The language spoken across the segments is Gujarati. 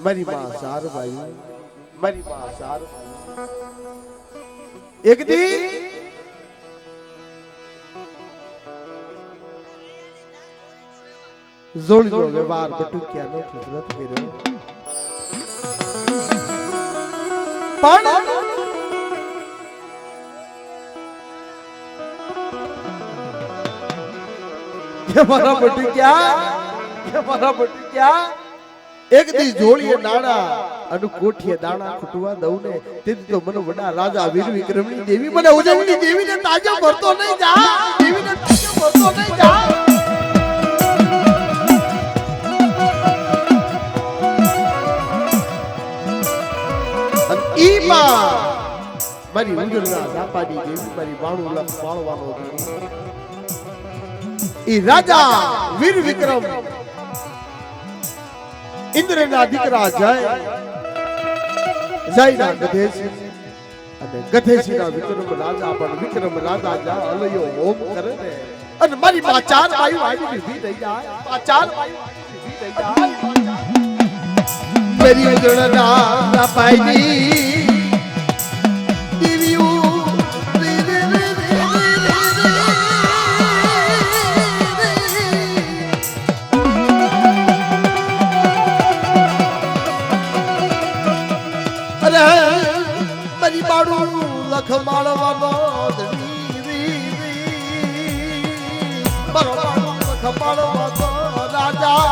મારી માં સારભાઈ, મારી માં સારભાઈ એક દી જોડજો વ્યવહાર બટુકિયાનો કુદરત કર્યો પણ મારા બટુકિયા એક દી જોડીએ નાણા અને કોઠીએ દાણા ખૂટવા દઉં ને તેથી તો મને વડા રાજા વીર વિક્રમની દેવી મને ઉજવણી દેવીને તાજો ભરતો નહીં જા, દેવીને તાજો ભરતો નહીં જા. મારી ઉંદરના જાપાની દેવી મારી વાણું લખ માળવાનો ઈ રાજા વીર વિક્રમ ઇન્દ્રના દીકરા જય જયના ગધેસી અને ગધેસીના વિક્રમ રાજા પણ વિક્રમ રાજા જા અલયો હોમ કરે ને અને મારી માં ચાર બાયુ આવી ઊભી થઈ જાય, આ ચાર બાયુ ઊભી થઈ જાય. મારી ઉંદરના જાપાની લખ માળવાનો લખ માળવાનો રાજા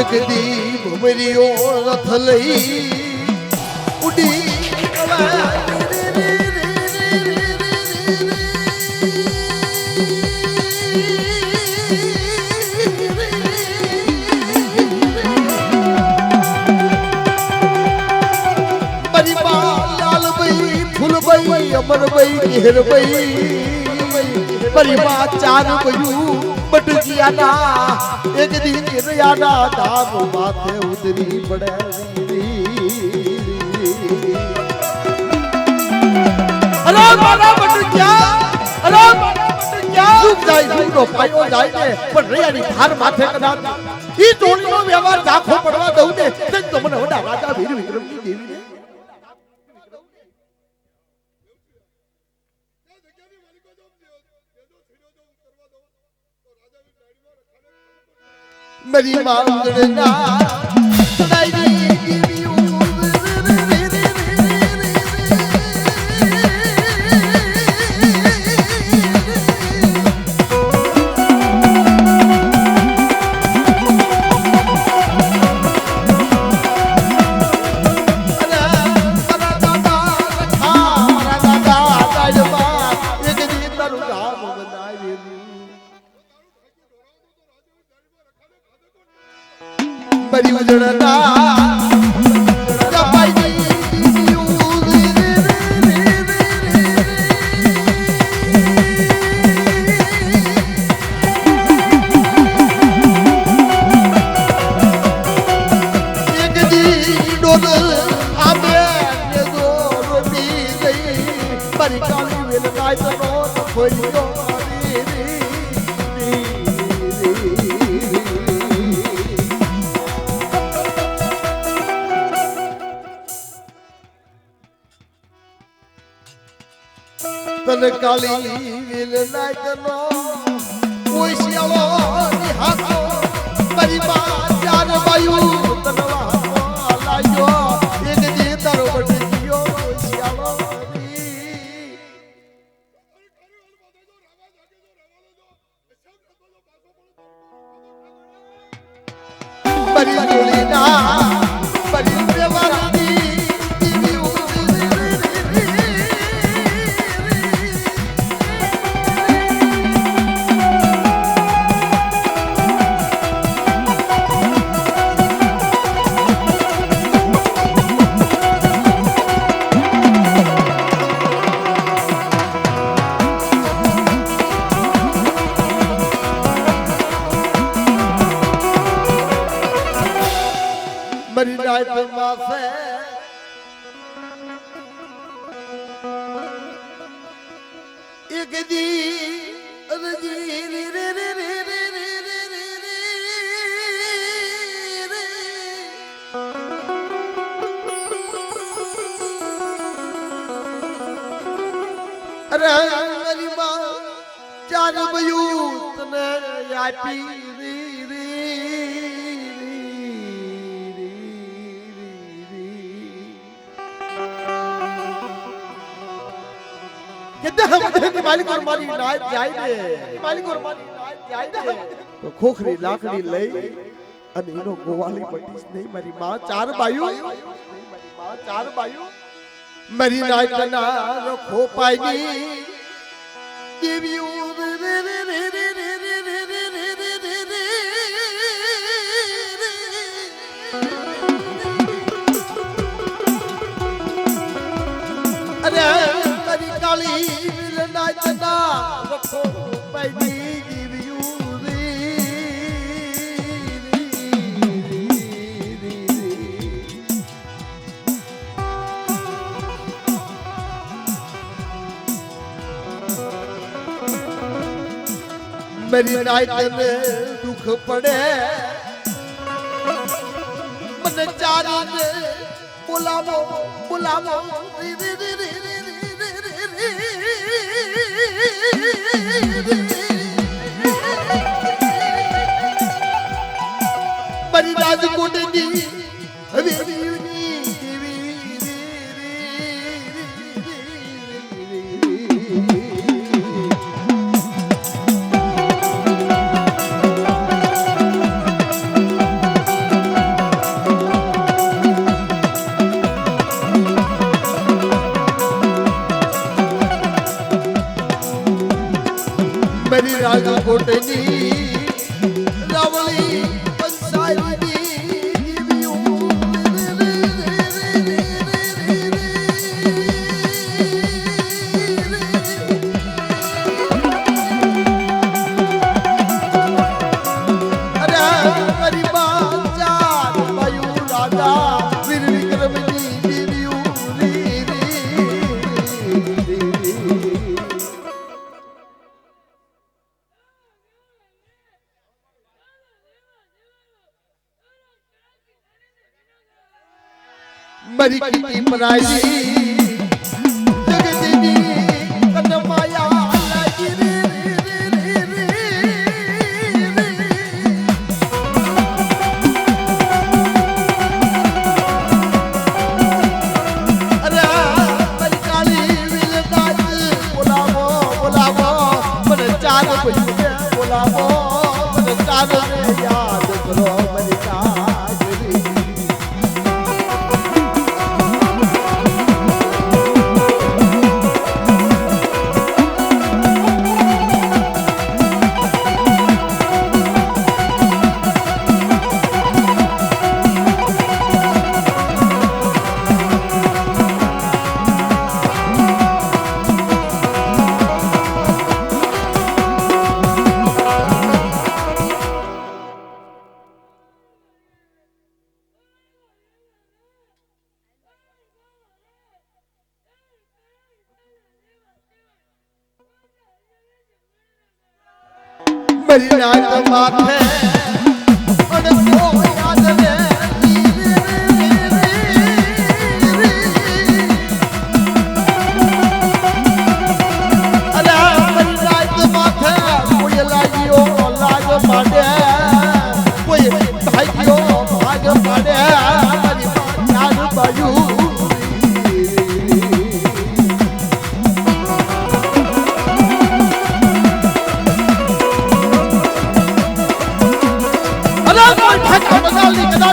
એક દી ભમરીઓ રથ લઈ ઉડી લાલભાઈ ફૂલભાઈ અમરભાઈ ઘેરભાઈ પરિવાર ચાર બયું બટુકિયાના એક દી નિર્યાના ધામ માથે ઉતરી પડે. અરે મારા બટુકિયા, અરે મારા બટુકિયા સુખ જાય સુખનો પાયો જાય ને પણ રૈયાની ધાર માથે કદાચ ઈ ટોળીનો વ્યવહાર ઝાખો પડવા દઉં ને તો મને વડા રાજા વીર વિક્રમની દેવીને मेरी मांगना बड़ी उजड़ना તને કાલી વેલ નાયકનો કોઈ શિયાળો નિહાતો મારી માં ચાર બાયુ તનવા લાગ્યો એક દી તારો બટકિયો શિયાળો મારી જોડીના મારી વ્યવહારની मरी नाइट मासे एक दी अरजी रे रे रे रे रे रे रे रे अरे मेरी माँ चार बयूत ने आपी री री कितना हम मालिक और मारी नाइट जाई दे मालिक और मारी नाइट जाई दे तो खोखरी लाकड़ी लई અને એનો ગોવાલી પટીસ નહીં મારી માં ચાર બાયુ મારી માં ચાર બાયુ મારી નાઈટ ના રખો પાઈની દેવીઓ રે રે રે રે રે રે રે રે રે રે રે અરે મારી કાળી નાઈટ ના રખો પાઈની દેવીઓ मेरी नाइट में दुख पड़े मन चारी ने बुलावो बुलावो रे रे रे रे रे रे रे मेरी राजकोट दी हवेली मेरी राजकोटनी रावली पंचायती देवियों अरे मेरी बाजा वायु राजा वीर विक्रम जी देवियों मरी की पराई जगत दी कन माया लागी रे रे रे रे अरे मरी काली विलदाज बुलावो बुलावो मन चार बजे बुलावो मन चार में याद करो मरी मेरी नाइट माथे अनको याद रे अरे मेरी नाइट माथे कोई लागियो लाग माडे कोई भागियो भाग माडे मेरी याद बायू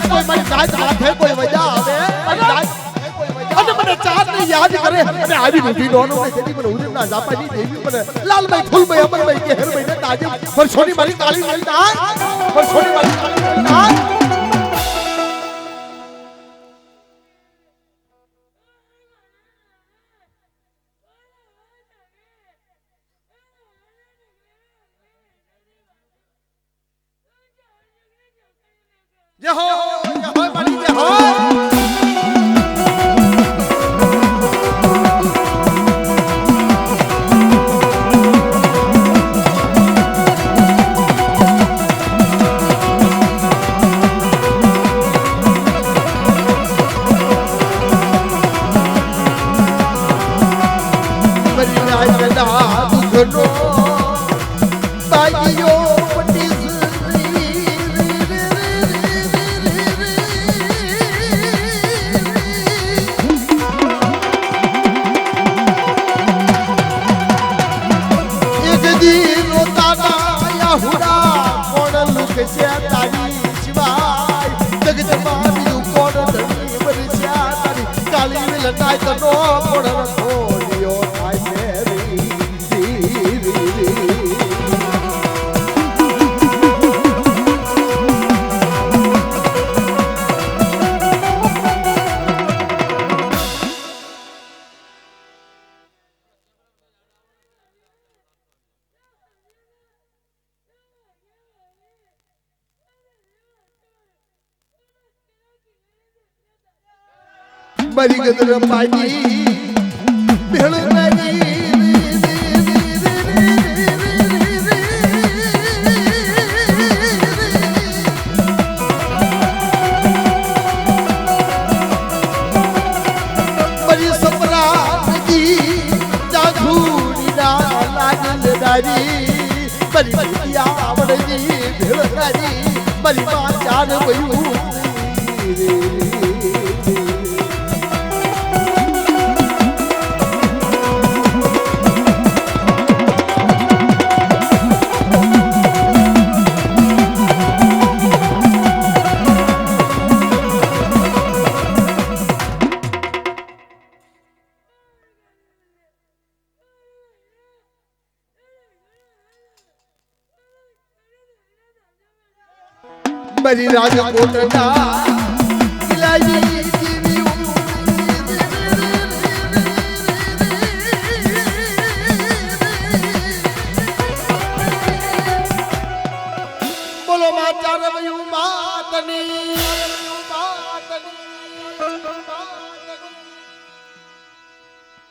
कोई मरी जात हाथे कोई वजह आवे अरे मने चार ने याद करे अरे आवी नदी दोनो में जदी मन उदे ना जा पानी देवी पर लाल भाई फूल भाई अमर भाई के हर महीने ताजे पर सोनी मारी काली मिलता पर सोनी मारी काली मिलता जय हो बड़ी जय हो છે તારી સિવાય જગતમાં બીજું કોણ ધણી બનશ્યા તારી કાલી લટાઈ તનો કોણ રખોડિયો થાય મેરી મારી ગદર પાઈ ભેળ મારી સપરાજી જાગુડી ના લાગલ દારી મારી આવડજી ભેળ મારી માં ચાર વયું મારી રાજકોટના કિલ્લાની જીવી બોલો માતા રવયું માતની